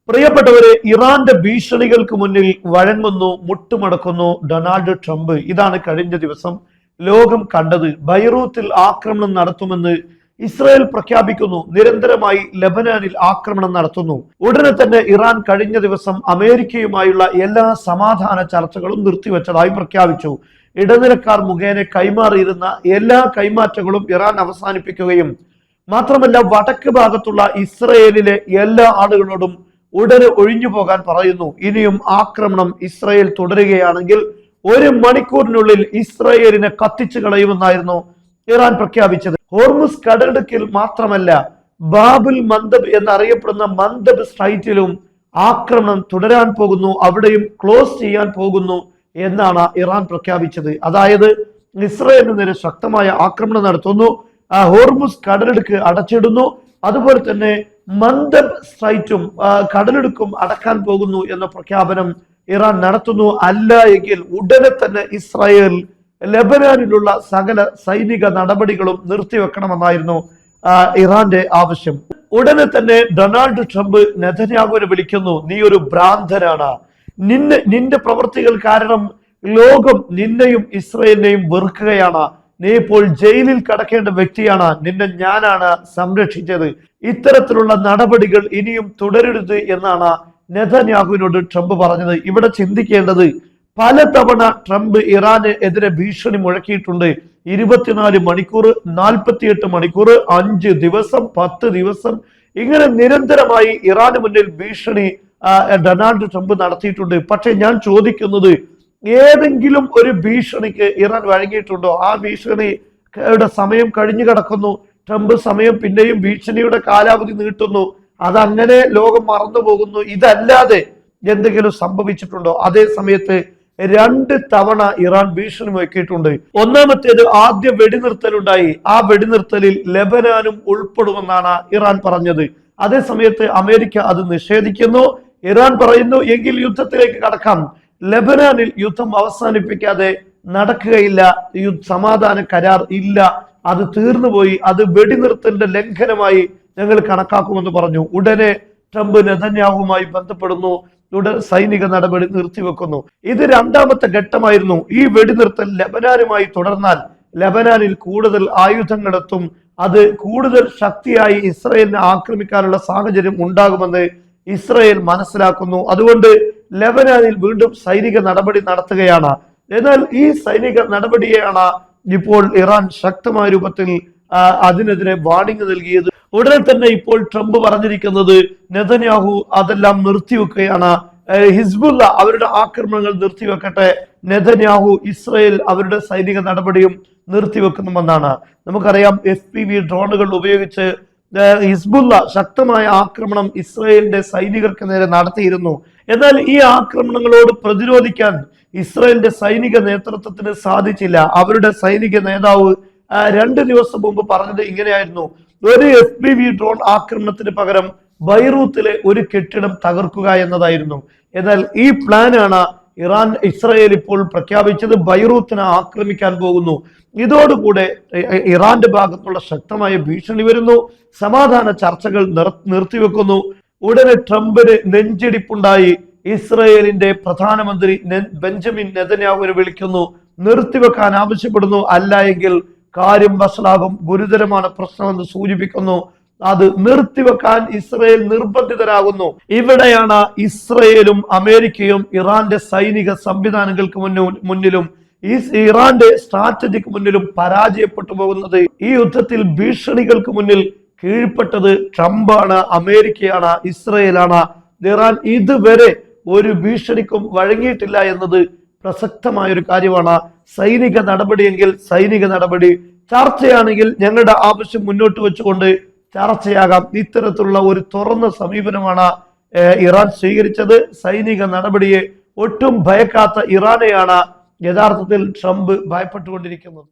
പ്രിയപ്പെട്ടവരെ, ഇറാന്റെ ഭീഷണികൾക്ക് മുന്നിൽ വഴങ്ങുന്നു, മുട്ടുമടക്കുന്നു ഡൊണാൾഡ് ട്രംപ്. ഇതാണ് കഴിഞ്ഞ ദിവസം ലോകം കണ്ടത്. ബൈറൂത്തിൽ ആക്രമണം നടത്തുമെന്ന് ഇസ്രായേൽ പ്രഖ്യാപിക്കുന്നു. നിരന്തരമായി ലെബനാനിൽ ആക്രമണം നടത്തുന്നു. ഉടനെ തന്നെ ഇറാൻ കഴിഞ്ഞ ദിവസം അമേരിക്കയുമായുള്ള എല്ലാ സമാധാന ചർച്ചകളും നിർത്തിവെച്ചതായി പ്രഖ്യാപിച്ചു. ഇടനിലക്കാർ മുഖേന കൈമാറിയിരുന്ന എല്ലാ കൈമാറ്റങ്ങളും ഇറാൻ അവസാനിപ്പിക്കുകയും മാത്രമല്ല വടക്ക് ഭാഗത്തുള്ള ഇസ്രയേലിലെ എല്ലാ ആളുകളോടും ഉടനെ ഒഴിഞ്ഞു പോകാൻ പറയുന്നു. ഇനിയും ആക്രമണം ഇസ്രായേൽ തുടരുകയാണെങ്കിൽ 1 മണിക്കൂറിനുള്ളിൽ ഇസ്രായേലിനെ കത്തിച്ചു കളയുമെന്നായിരുന്നു ഇറാൻ പ്രഖ്യാപിച്ചത്. ഹോർമുസ് കടലിടുക്കിൽ മാത്രമല്ല, ബാബുൽ മന്ദബ് എന്നറിയപ്പെടുന്ന മന്ദബ് സ്ട്രൈറ്റിലും ആക്രമണം തുടരാൻ പോകുന്നു, അവിടെയും ക്ലോസ് ചെയ്യാൻ പോകുന്നു എന്നാണ് ഇറാൻ പ്രഖ്യാപിച്ചത്. അതായത് ഇസ്രായേലിന് നേരെ ശക്തമായ ആക്രമണം നടത്തുന്നു, ഹോർമുസ് കടലിടുക്ക് അടച്ചിടുന്നു, അതുപോലെ തന്നെ മന്ദബ് സ്ട്രൈറ്റും കടലിടുക്കും അടക്കാൻ പോകുന്നു എന്ന പ്രഖ്യാപനം ഇറാൻ നടത്തുന്നു. അല്ല എങ്കിൽ ഉടനെ തന്നെ ഇസ്രായേൽ ലെബനാനിലുള്ള സകല സൈനിക നടപടികളും നിർത്തിവെക്കണമെന്നായിരുന്നു ഇറാന്റെ ആവശ്യം. ഉടനെ തന്നെ ഡൊണാൾഡ് ട്രംപ് നെതന്യാഹുവിനെ വിളിക്കുന്നു. നീ ഒരു ഭ്രാന്തനാണ്, നിന്റെ പ്രവൃത്തികൾ കാരണം ലോകം നിന്നെയും ഇസ്രായേലിനെയും വെറുക്കുകയാണ്, നീ ഇപ്പോൾ ജയിലിൽ കടക്കേണ്ട വ്യക്തിയാണ്, നിന്നെ ഞാനാണ് സംരക്ഷിച്ചത്, ഇത്തരത്തിലുള്ള നടപടികൾ ഇനിയും തുടരരുത് എന്നാണ് നെതന്യാഹുവിനോട് ട്രംപ് പറഞ്ഞത്. ഇവിടെ ചിന്തിക്കേണ്ടത്, പലതവണ ട്രംപ് ഇറാന് എതിരെ ഭീഷണി മുഴക്കിയിട്ടുണ്ട്. 24 മണിക്കൂർ, 48 മണിക്കൂർ, 5 ദിവസം, 10 ദിവസം, ഇങ്ങനെ നിരന്തരമായി ഇറാന് മുന്നിൽ ഭീഷണി ഡൊണാൾഡ് ട്രംപ് നടത്തിയിട്ടുണ്ട്. പക്ഷെ ഞാൻ ചോദിക്കുന്നത്, ഏതെങ്കിലും ഒരു ഭീഷണിക്ക് ഇറാൻ വഴങ്ങിയിട്ടുണ്ടോ? ആ ഭീഷണിയുടെ സമയം കഴിഞ്ഞു കിടക്കുന്നു. ട്രംപ് സമയം പിന്നെയും ഭീഷണിയുടെ കാലാവധി നീട്ടുന്നു. അതങ്ങനെ ലോകം മറന്നു പോകുന്നു. ഇതല്ലാതെ എന്തെങ്കിലും സംഭവിച്ചിട്ടുണ്ടോ? അതേ സമയത്ത് 2 തവണ ഇറാൻ ഭീഷണി മുഴക്കിയിട്ടുണ്ട്. ഒന്നാമത്തേത് ആദ്യ വെടിനിർത്തലുണ്ടായി. ആ വെടിനിർത്തലിൽ ലെബനാനും ഉൾപ്പെടുമെന്നാണ് ഇറാൻ പറഞ്ഞത്. അതേ സമയത്ത് അമേരിക്ക അത് നിഷേധിക്കുന്നു. ഇറാൻ പറയുന്നു, എങ്കിൽ യുദ്ധത്തിലേക്ക് കടക്കാം, ലെബനാനിൽ യുദ്ധം അവസാനിപ്പിക്കാതെ നടക്കുകയില്ല, സമാധാന കരാർ ഇല്ല, അത് തീർന്നുപോയി, അത് വെടിനിർത്തലിന്റെ ലംഘനമായി ഞങ്ങൾ കണക്കാക്കുമെന്ന് പറഞ്ഞു. ഉടനെ ട്രംപ് നെതന്യാഹുവുമായി ബന്ധപ്പെടുന്നു, ഉടൻ സൈനിക നടപടി നിർത്തിവെക്കുന്നു. ഇത് 2ാമത്തെ ഘട്ടമായിരുന്നു. ഈ വെടിനിർത്തൽ ലെബനാനുമായി തുടർന്നാൽ ലെബനാനിൽ കൂടുതൽ ആയുധങ്ങളെത്തും, അത് കൂടുതൽ ശക്തിയായി ഇസ്രായേലിനെ ആക്രമിക്കാനുള്ള സാഹചര്യം ഉണ്ടാകുമെന്ന് ഇസ്രായേൽ മനസ്സിലാക്കുന്നു. അതുകൊണ്ട് ലെബനാനിൽ വീണ്ടും സൈനിക നടപടി നടത്തുകയാണ്. എന്നാൽ ഈ സൈനിക നടപടിയെയാണ് ഇപ്പോൾ ഇറാൻ ശക്തമായ രൂപത്തിൽ അതിനെതിരെ വാർണിംഗ് നൽകിയത്. ഉടനെ തന്നെ ഇപ്പോൾ ട്രംപ് പറഞ്ഞിരിക്കുന്നത്, നെതന്യാഹു അതെല്ലാം നിർത്തിവെക്കുകയാണ്, ഹിസ്ബുള്ള അവരുടെ ആക്രമണങ്ങൾ നിർത്തിവെക്കട്ടെ, നെതന്യാഹു ഇസ്രായേൽ അവരുടെ സൈനിക നടപടിയും നിർത്തിവെക്കുന്നുമെന്നാണ്. നമുക്കറിയാം, FPV ഡ്രോണുകൾ ഉപയോഗിച്ച് ഹിസ്ബുള്ള ശക്തമായ ആക്രമണം ഇസ്രായേലിന്റെ സൈനികർക്ക് നേരെ നടത്തിയിരുന്നു. എന്നാൽ ഈ ആക്രമണങ്ങളോട് പ്രതിരോധിക്കാൻ ഇസ്രായേലിന്റെ സൈനിക നേതൃത്വത്തിന് സാധിച്ചില്ല. അവരുടെ സൈനിക നേതാവ് 2 ദിവസം മുമ്പ് പറഞ്ഞത് ഇങ്ങനെയായിരുന്നു, ഒരു FPV ഡ്രോൺ ആക്രമണത്തിന് പകരം ബൈറൂത്തിലെ ഒരു കെട്ടിടം തകർക്കുക എന്നതായിരുന്നു. എന്നാൽ ഈ പ്ലാനാണ് ഇസ്രായേൽ ഇപ്പോൾ പ്രഖ്യാപിച്ചത്. ബൈറൂത്തിനെ ആക്രമിക്കാൻ പോകുന്നു. ഇതോടുകൂടെ ഇറാന്റെ ഭാഗത്തുള്ള ശക്തമായ ഭീഷണി വരുന്നു. സമാധാന ചർച്ചകൾ നിർത്തിവെക്കുന്നു. ഉടനെ ട്രംപിന് നെഞ്ചിടിപ്പുണ്ടായി. ഇസ്രായേലിന്റെ പ്രധാനമന്ത്രി ബെഞ്ചമിൻ നെതന്യാഹുവിനെ വിളിക്കുന്നു, നിർത്തിവെക്കാൻ ആവശ്യപ്പെടുന്നു. അല്ല എങ്കിൽ കാര്യം വഷളാകും, ഗുരുതരമാണ് പ്രശ്നമെന്ന് സൂചിപ്പിക്കുന്നു. അത് നിർത്തിവെക്കാൻ ഇസ്രായേൽ നിർബന്ധിതരാകുന്നു. ഇവിടെയാണ് ഇസ്രായേലും അമേരിക്കയും ഇറാന്റെ സൈനിക സംവിധാനങ്ങൾക്ക് മുന്നിലും ഇറാന്റെ സ്ട്രാറ്റജിക്ക് മുന്നിലും പരാജയപ്പെട്ടു പോകുന്നത്. ഈ യുദ്ധത്തിൽ ഭീഷണികൾക്ക് മുന്നിൽ കീഴ്പ്പെട്ടത് ട്രംപാണ്, അമേരിക്കയാണ്, ഇസ്രായേലാണ്. ഇറാൻ ഇതുവരെ ഒരു ഭീഷണിക്കും വഴങ്ങിയിട്ടില്ല എന്നത് പ്രസക്തമായ ഒരു കാര്യമാണ്. സൈനിക നടപടിയെങ്കിൽ സൈനിക നടപടി, ചർച്ചയാണെങ്കിൽ ഞങ്ങളുടെ ആവശ്യം മുന്നോട്ട് വെച്ചുകൊണ്ട് ചർച്ചയാകാം. ഇത്തരത്തിലുള്ള ഒരു തുറന്ന സമീപനമാണ് ഇറാൻ സ്വീകരിച്ചത്. സൈനിക നടപടിയെ ഒട്ടും ഭയക്കാത്ത ഇറാനെയാണ് യഥാർത്ഥത്തിൽ ട്രംപ് ഭയപ്പെട്ടുകൊണ്ടിരിക്കുന്നത്.